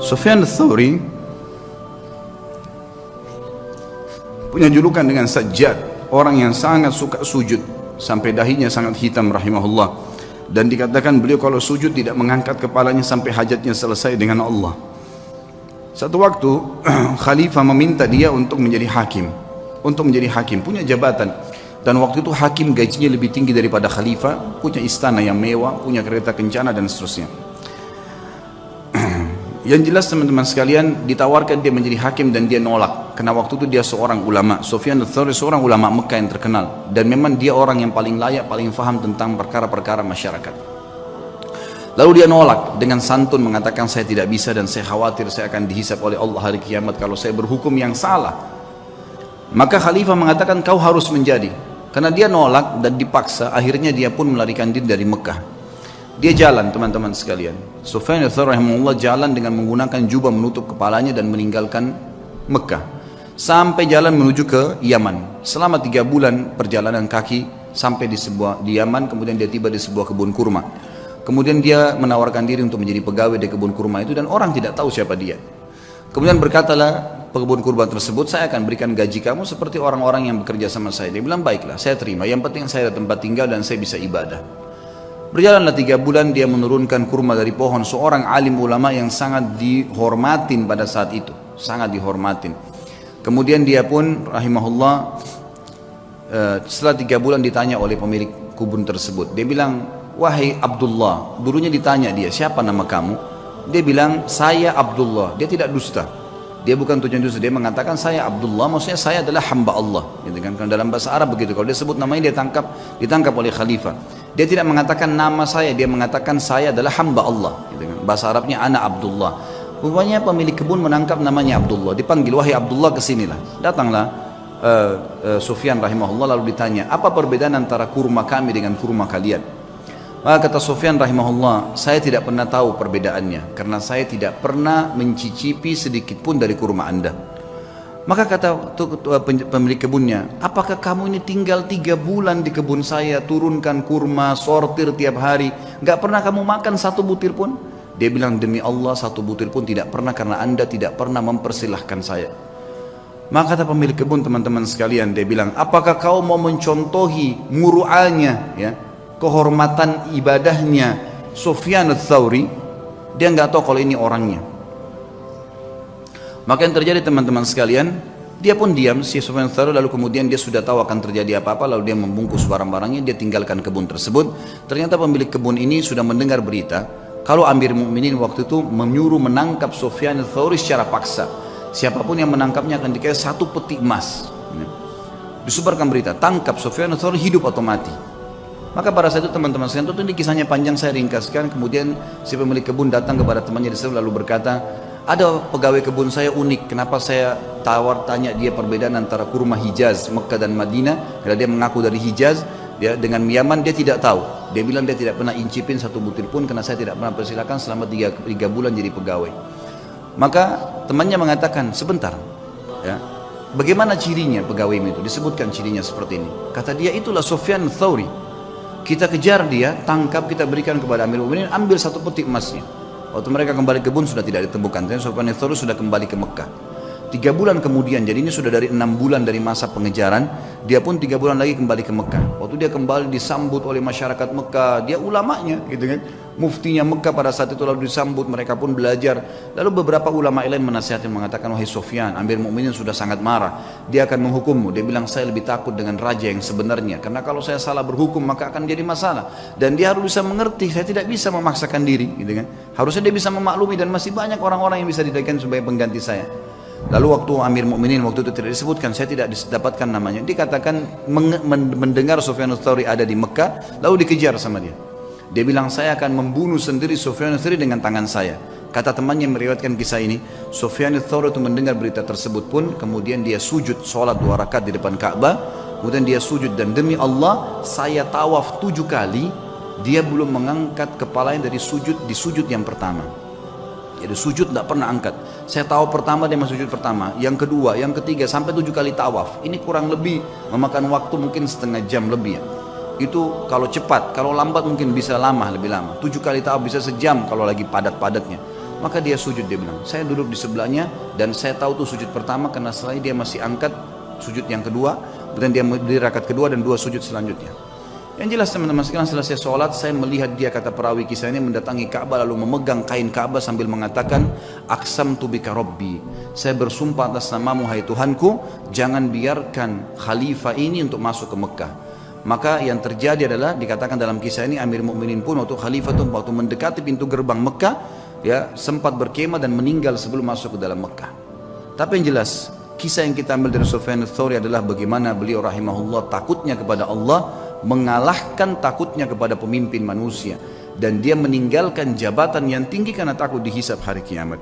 Sufyan ats-Tsauri punya julukan dengan Sajjad, orang yang sangat suka sujud sampai dahinya sangat hitam rahimahullah, dan dikatakan beliau kalau sujud tidak mengangkat kepalanya sampai hajatnya selesai dengan Allah. Satu waktu khalifah meminta dia untuk menjadi hakim, punya jabatan, dan waktu itu hakim gajinya lebih tinggi daripada khalifah, punya istana yang mewah, punya kereta kencana dan seterusnya. Yang jelas teman-teman sekalian, ditawarkan dia menjadi hakim dan dia nolak, karena waktu itu dia seorang ulama. Sufyan ats-Tsauri seorang ulama Mekah yang terkenal, dan memang dia orang yang paling layak, paling faham tentang perkara-perkara masyarakat. Lalu dia nolak dengan santun, mengatakan saya tidak bisa dan saya khawatir saya akan dihisab oleh Allah hari kiamat kalau saya berhukum yang salah. Maka khalifah mengatakan kau harus menjadi, karena dia nolak dan dipaksa, akhirnya dia pun melarikan diri dari Mekah. Dia jalan teman-teman sekalian, Sufyan ats-Tsauri rahimahullah jalan dengan menggunakan jubah menutup kepalanya dan meninggalkan Mekah sampai jalan menuju ke Yaman. Selama 3 bulan perjalanan kaki sampai di Yaman, kemudian dia tiba di sebuah kebun kurma. Kemudian dia menawarkan diri untuk menjadi pegawai di kebun kurma itu, dan orang tidak tahu siapa dia. Kemudian berkatalah pekebun kurma tersebut, saya akan berikan gaji kamu seperti orang-orang yang bekerja sama saya. Dia bilang baiklah, saya terima, yang penting saya ada tempat tinggal dan saya bisa ibadah. Berjalanlah 3 bulan, dia menurunkan kurma dari pohon, seorang alim ulama yang sangat dihormatin pada saat itu, sangat dihormatin. Kemudian dia pun rahimahullah setelah 3 bulan ditanya oleh pemilik kebun tersebut, dia bilang, wahai Abdullah, dulunya ditanya dia, siapa nama kamu? Dia bilang, saya Abdullah. Dia tidak dusta, dia bukan tujuan dusta, dia mengatakan saya Abdullah, maksudnya saya adalah hamba Allah, gitu kan? Karena dalam bahasa Arab begitu, kalau dia sebut namanya dia ditangkap oleh khalifah. Dia tidak mengatakan nama saya, dia mengatakan saya adalah hamba Allah, gitu kan? Bahasa Arabnya ana Abdullah. Rupanya pemilik kebun menangkap namanya Abdullah, dipanggil, wahai Abdullah kesinilah. Datanglah Sufyan rahimahullah, lalu ditanya, apa perbedaan antara kurma kami dengan kurma kalian? Maka kata Sufyan rahimahullah, saya tidak pernah tahu perbedaannya, karena saya tidak pernah mencicipi sedikit pun dari kurma anda. Maka kata pemilik kebunnya, apakah kamu ini tinggal 3 bulan di kebun saya, turunkan kurma, sortir tiap hari, gak pernah kamu makan 1 butir pun? Dia bilang, demi Allah 1 butir pun tidak pernah, karena anda tidak pernah mempersilahkan saya. Maka kata pemilik kebun, teman-teman sekalian, dia bilang, apakah kau mau mencontohi muru'anya, ya, kehormatan ibadahnya Sufyan ats-Tsauri? Dia nggak tahu kalau ini orangnya. Maka yang terjadi teman-teman sekalian, dia pun diam si Sufyan ats-Tsauri, lalu kemudian dia sudah tahu akan terjadi apa-apa, lalu dia membungkus barang-barangnya, dia tinggalkan kebun tersebut. Ternyata pemilik kebun ini sudah mendengar berita kalau Amir Mukminin waktu itu menyuruh menangkap Sufyan ats-Tsauri secara paksa. Siapapun yang menangkapnya akan dikasih 1 peti emas. Disebarkan berita, tangkap Sufyan ats-Tsauri, hidup atau mati. Maka pada saat itu teman-teman sekalian, tentu ini kisahnya panjang, saya ringkaskan. Kemudian si pemilik kebun datang kepada temannya di sana lalu berkata, ada pegawai kebun saya unik, kenapa saya tanya dia perbedaan antara kurma Hijaz, Mekah dan Madinah, karena dia mengaku dari Hijaz, dia dengan Yaman dia tidak tahu. Dia bilang dia tidak pernah incipin 1 butir pun, karena saya tidak pernah persilakan selama 3 bulan jadi pegawai. Maka temannya mengatakan, sebentar, ya, bagaimana cirinya pegawai itu? Disebutkan cirinya seperti ini. Kata dia, itulah Sufyan ats-Tsauri. Kita kejar dia, tangkap, kita berikan kepada Amir Mukminin, ambil 1 peti emasnya. Waktu mereka kembali ke kebun sudah tidak ditemukan. Sufyan ats-Tsauri sudah kembali ke Mekah. 3 bulan kemudian, jadi ini sudah dari 6 bulan dari masa pengejaran, dia pun 3 bulan lagi kembali ke Mekah. Waktu dia kembali disambut oleh masyarakat Mekah, dia ulamanya, gitu kan, muftinya Mekah pada saat itu, lalu disambut, mereka pun belajar. Lalu beberapa ulama lain menasihatkan, mengatakan, wahai Sufyan, Amir Mukminin sudah sangat marah, dia akan menghukummu. Dia bilang, saya lebih takut dengan raja yang sebenarnya, karena kalau saya salah berhukum maka akan jadi masalah, dan dia harus bisa mengerti, saya tidak bisa memaksakan diri, gitu kan. Harusnya dia bisa memaklumi, dan masih banyak orang-orang yang bisa didapatkan sebagai pengganti saya. Lalu waktu Amir Mukminin waktu itu tidak disebutkan, saya tidak dapatkan namanya, dikatakan mendengar Sufyan ats-Tsauri ada di Mekah, lalu dikejar sama dia. Dia bilang, saya akan membunuh sendiri Sufyan ats-Tsauri dengan tangan saya. Kata temannya yang meriwayatkan kisah ini, Sufyan ats-Tsauri itu mendengar berita tersebut pun, kemudian dia sujud sholat 2 rakaat di depan Ka'bah. Kemudian dia sujud, dan demi Allah saya tawaf 7 kali, dia belum mengangkat kepalanya dari sujud di sujud yang pertama. Jadi sujud tidak pernah angkat. Saya tahu pertama dia masuk sujud pertama, yang kedua, yang ketiga, sampai 7 kali tawaf. Ini kurang lebih memakan waktu mungkin setengah jam lebih ya. Itu kalau cepat, kalau lambat mungkin bisa lama, lebih lama. 7 kali tawaf bisa sejam kalau lagi padat-padatnya. Maka dia sujud, dia bilang. Saya duduk di sebelahnya dan saya tahu tuh sujud pertama karena setelah dia masih angkat sujud yang kedua, dan dia berdiri rakaat kedua dan 2 sujud selanjutnya. Yang jelas teman-teman sekalian, selesai sholat saya melihat dia, kata perawi kisah ini, mendatangi Ka'bah lalu memegang kain Ka'bah sambil mengatakan, Aqsamtu bika Rabbi, saya bersumpah atas namamu hai Tuhanku, jangan biarkan khalifah ini untuk masuk ke Mekah. Maka yang terjadi adalah dikatakan dalam kisah ini, Amir Mukminin pun waktu khalifah itu waktu mendekati pintu gerbang Mekah, ya sempat berkemah dan meninggal sebelum masuk ke dalam Mekah. Tapi yang jelas kisah yang kita ambil dari Sufyan ats-Tsauri adalah bagaimana beliau rahimahullah takutnya kepada Allah mengalahkan takutnya kepada pemimpin manusia, dan dia meninggalkan jabatan yang tinggi karena takut dihisab hari kiamat.